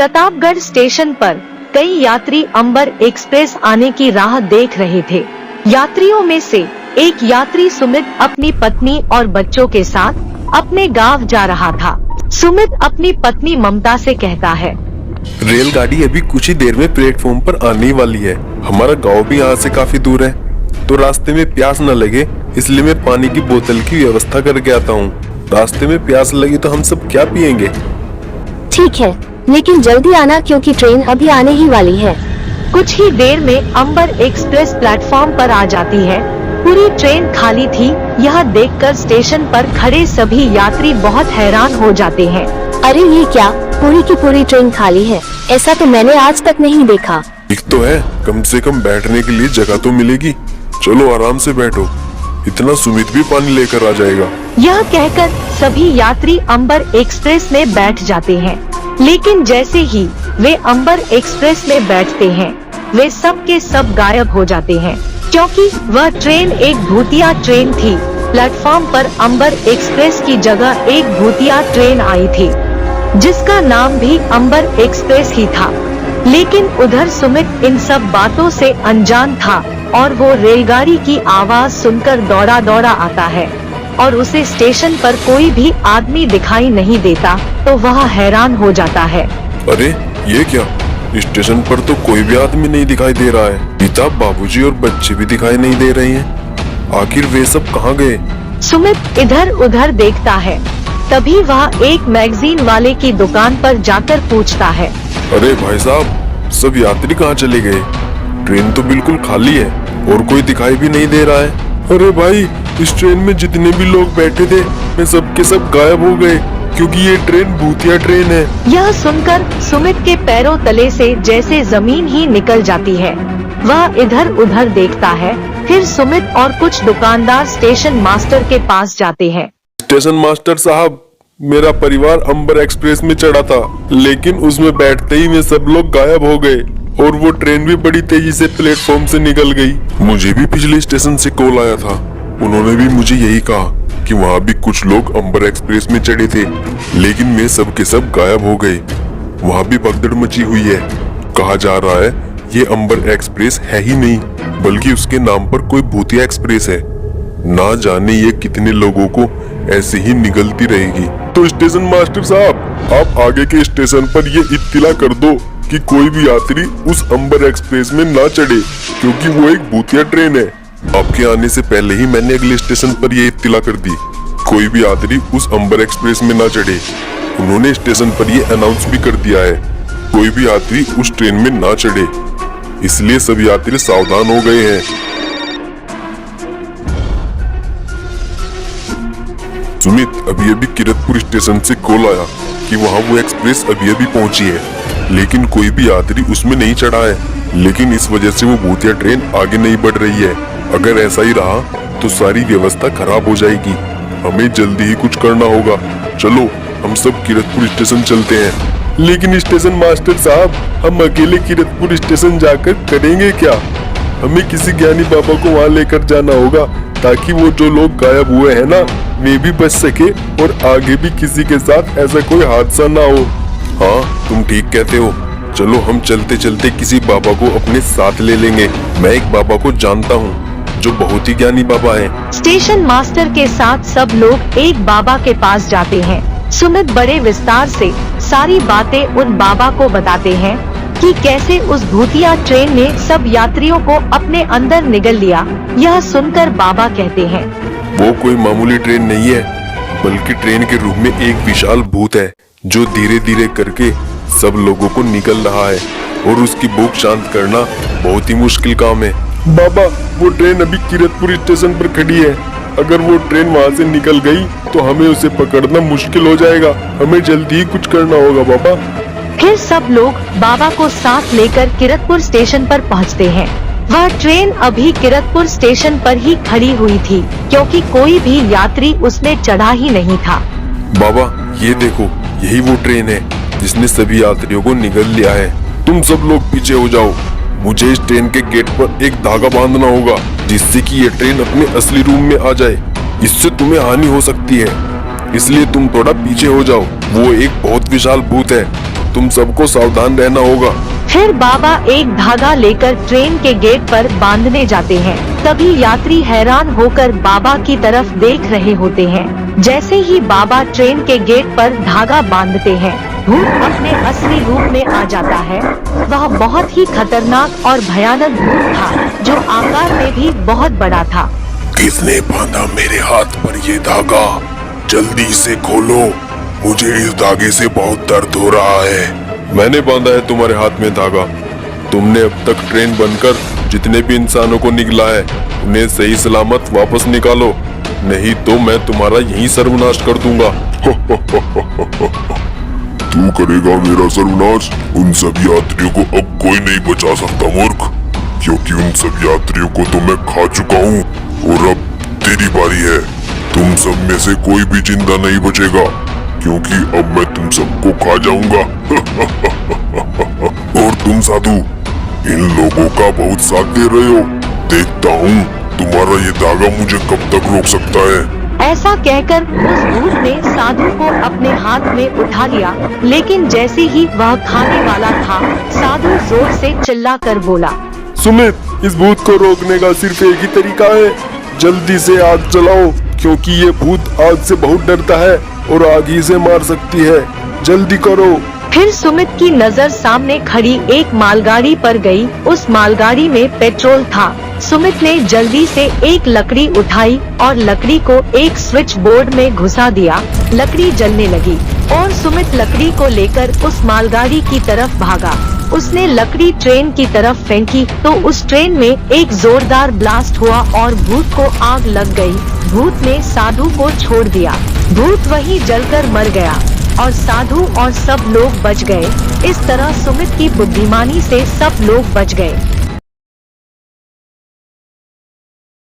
Pratapgarh station पर कई यात्री अंबर एक्सप्रेस आने की राह देख रहे थे। यात्रियों में से एक यात्री सुमित अपनी पत्नी और बच्चों के साथ अपने गांव जा रहा था। सुमित अपनी पत्नी ममता से कहता है, रेलगाड़ी अभी कुछ ही देर में प्लेटफॉर्म पर आने वाली है। हमारा गांव भी यहाँ से काफी दूर है, तो रास्ते में प्यास न लगे इसलिए मैं पानी की बोतल की व्यवस्था करके आता हूँ। रास्ते में प्यास लगी तो हम सब क्या पिएंगे? ठीक है, लेकिन जल्दी आना क्योंकि ट्रेन अभी आने ही वाली है। कुछ ही देर में अंबर एक्सप्रेस प्लेटफॉर्म पर आ जाती है। पूरी ट्रेन खाली थी। यह देखकर स्टेशन पर खड़े सभी यात्री बहुत हैरान हो जाते हैं। अरे ये क्या, पूरी की पूरी ट्रेन खाली है? ऐसा तो मैंने आज तक नहीं देखा। ठीक तो है, कम से कम बैठने के लिए जगह तो मिलेगी। चलो आराम से बैठो, इतना सुमित भी पानी लेकर आ जाएगा। यह कहकर सभी यात्री अंबर एक्सप्रेस में बैठ जाते हैं। लेकिन जैसे ही वे अंबर एक्सप्रेस में बैठते हैं, वे सब के सब गायब हो जाते हैं, क्योंकि वह ट्रेन एक भूतिया ट्रेन थी। प्लेटफॉर्म पर अंबर एक्सप्रेस की जगह एक भूतिया ट्रेन आई थी, जिसका नाम भी अंबर एक्सप्रेस ही था। लेकिन उधर सुमित इन सब बातों से अनजान था और वो रेलगाड़ी की आवाज सुनकर दौड़ा दौड़ा आता है और उसे स्टेशन पर कोई भी आदमी दिखाई नहीं देता, तो वह हैरान हो जाता है। अरे ये क्या, स्टेशन पर तो कोई भी आदमी नहीं दिखाई दे रहा है। पिता, बाबूजी और बच्चे भी दिखाई नहीं दे रहे हैं। आखिर वे सब कहाँ गए? सुमित इधर उधर देखता है। तभी वह एक मैगजीन वाले की दुकान पर जाकर पूछता है, अरे भाई साहब, सब यात्री कहाँ चले गए? ट्रेन तो बिल्कुल खाली है और कोई दिखाई भी नहीं दे रहा है। अरे भाई, इस ट्रेन में जितने भी लोग बैठे थे वे सब के सब गायब हो गए, क्योंकि ये ट्रेन भूतिया ट्रेन है। यह सुनकर सुमित के पैरों तले से जैसे जमीन ही निकल जाती है। वह इधर उधर देखता है। फिर सुमित और कुछ दुकानदार स्टेशन मास्टर के पास जाते हैं। स्टेशन मास्टर साहब, मेरा परिवार अंबर एक्सप्रेस में चढ़ा था, लेकिन उसमें बैठते ही वे सब लोग गायब हो गए और वो ट्रेन भी बड़ी तेजी से प्लेटफॉर्म से निकल गई। मुझे भी पिछले स्टेशन से कॉल आया था, उन्होंने भी मुझे यही कहा कि वहाँ भी कुछ लोग अंबर एक्सप्रेस में चढ़े थे, लेकिन वे सब के सब गायब हो गए। वहाँ भी भगदड़ मची हुई है। कहा जा रहा है ये अंबर एक्सप्रेस है ही नहीं, बल्कि उसके नाम पर कोई भूतिया एक्सप्रेस है। ना जाने ये कितने लोगों को ऐसे ही निगलती रहेगी। तो स्टेशन मास्टर साहब, आप आगे के स्टेशन पर ये इत्तिला कर दो कि कोई भी यात्री उस अंबर एक्सप्रेस में ना चढ़े, क्योंकि वो एक भूतिया ट्रेन है। आपके आने से पहले ही मैंने अगले स्टेशन पर ये इत्तिला कर दी, कोई भी यात्री उस अंबर एक्सप्रेस में ना चढ़े। उन्होंने स्टेशन पर ये अनाउंस भी कर दिया है, कोई भी यात्री उस ट्रेन में ना चढ़े। इसलिए सब यात्री सावधान हो गए हैं। सुमित, अभी अभी किरतपुर स्टेशन से कॉल आया कि वहाँ वो एक्सप्रेस अभी अभी पहुंची है, लेकिन कोई भी यात्री उसमें नहीं चढ़ा है। लेकिन इस वजह से वो भूतिया ट्रेन आगे नहीं बढ़ रही है। अगर ऐसा ही रहा तो सारी व्यवस्था खराब हो जाएगी। हमें जल्दी ही कुछ करना होगा। चलो हम सब किरतपुर स्टेशन चलते हैं। लेकिन स्टेशन मास्टर साहब, हम अकेले किरतपुर स्टेशन जाकर करेंगे क्या? हमें किसी ज्ञानी बाबा को वहाँ लेकर जाना होगा, ताकि वो जो लोग गायब हुए हैं ना, वे भी बच सके और आगे भी किसी के साथ ऐसा कोई हादसा ना हो। हाँ, तुम ठीक कहते हो। चलो हम चलते चलते किसी बाबा को अपने साथ ले लेंगे। मैं एक बाबा को जानता हूँ जो बहुत ही ज्ञानी बाबा है। स्टेशन मास्टर के साथ सब लोग एक बाबा के पास जाते हैं। सुमित बड़े विस्तार से सारी बातें उन बाबा को बताते हैं कि कैसे उस भूतिया ट्रेन ने सब यात्रियों को अपने अंदर निगल लिया। यह सुनकर बाबा कहते हैं, वो कोई मामूली ट्रेन नहीं है, बल्कि ट्रेन के रूप में एक विशाल भूत है, जो धीरे धीरे करके सब लोगों को निगल रहा है और उसकी भूख शांत करना बहुत ही मुश्किल काम है। बाबा, वो ट्रेन अभी किरतपुर स्टेशन पर खड़ी है। अगर वो ट्रेन वहाँ से निकल गई तो हमें उसे पकड़ना मुश्किल हो जाएगा। हमें जल्दी ही कुछ करना होगा बाबा। फिर सब लोग बाबा को साथ लेकर किरतपुर स्टेशन पर पहुँचते हैं। वह ट्रेन अभी किरतपुर स्टेशन पर ही खड़ी हुई थी, क्योंकि कोई भी यात्री उसमें चढ़ा ही नहीं था। बाबा, ये देखो, यही वो ट्रेन है जिसने सभी यात्रियों को निगल लिया है। तुम सब लोग पीछे हो जाओ। मुझे इस ट्रेन के गेट पर एक धागा बांधना होगा, जिससे कि ये ट्रेन अपने असली रूप में आ जाए। इससे तुम्हें हानि हो सकती है, इसलिए तुम थोड़ा पीछे हो जाओ। वो एक बहुत विशाल भूत है तुम सबको सावधान रहना होगा। फिर बाबा एक धागा लेकर ट्रेन के गेट पर बांधने जाते हैं। तभी यात्री हैरान होकर बाबा की तरफ देख रहे होते हैं। जैसे ही बाबा ट्रेन के गेट पर धागा बांधते हैं, भूत अपने असली रूप में आ जाता है। वह बहुत ही खतरनाक और भयानक भूत था, जो आकार में भी बहुत बड़ा था। किसने बांधा मेरे हाथ पर ये धागा? जल्दी से खोलो, मुझे इस धागे से बहुत दर्द हो रहा है। मैंने बांधा है तुम्हारे हाथ में धागा। तुमने अब तक ट्रेन बनकर जितने भी इंसानों को निकला है, उन्हें सही सलामत वापस निकालो, नहीं तो मैं तुम्हारा यही सर्वनाश कर दूंगा। तू करेगा मेरा सर्वनाश? उन सब यात्रियों को अब कोई नहीं बचा सकता मूर्ख, क्योंकि उन सब यात्रियों को तो मैं खा चुका हूँ और अब तेरी बारी है। तुम सब में से कोई भी जिंदा नहीं बचेगा, क्योंकि अब मैं तुम सबको खा जाऊंगा। और तुम साधु, इन लोगों का बहुत साथ दे रहे हो। देखता हूँ तुम्हारा ये धागा मुझे कब तक रोक सकता है। ऐसा कहकर उस भूत ने साधु को अपने हाथ में उठा लिया, लेकिन जैसे ही वह खाने वाला था, साधु जोर से चिल्लाकर बोला, सुमित, इस भूत को रोकने का सिर्फ एक ही तरीका है, जल्दी से आग जलाओ, क्योंकि ये भूत आग से बहुत डरता है और आग ही से मार सकती है। जल्दी करो। फिर सुमित की नजर सामने खड़ी एक मालगाड़ी पर गई। उस मालगाड़ी में पेट्रोल था। सुमित ने जल्दी से एक लकड़ी उठाई और लकड़ी को एक स्विच बोर्ड में घुसा दिया। लकड़ी जलने लगी और सुमित लकड़ी को लेकर उस मालगाड़ी की तरफ भागा। उसने लकड़ी ट्रेन की तरफ फेंकी तो उस ट्रेन में एक जोरदार ब्लास्ट हुआ और भूत को आग लग गई। भूत ने साधु को छोड़ दिया। भूत वहीं जलकर मर गया और साधु और सब लोग बच गए। इस तरह सुमित की बुद्धिमानी से सब लोग बच गए।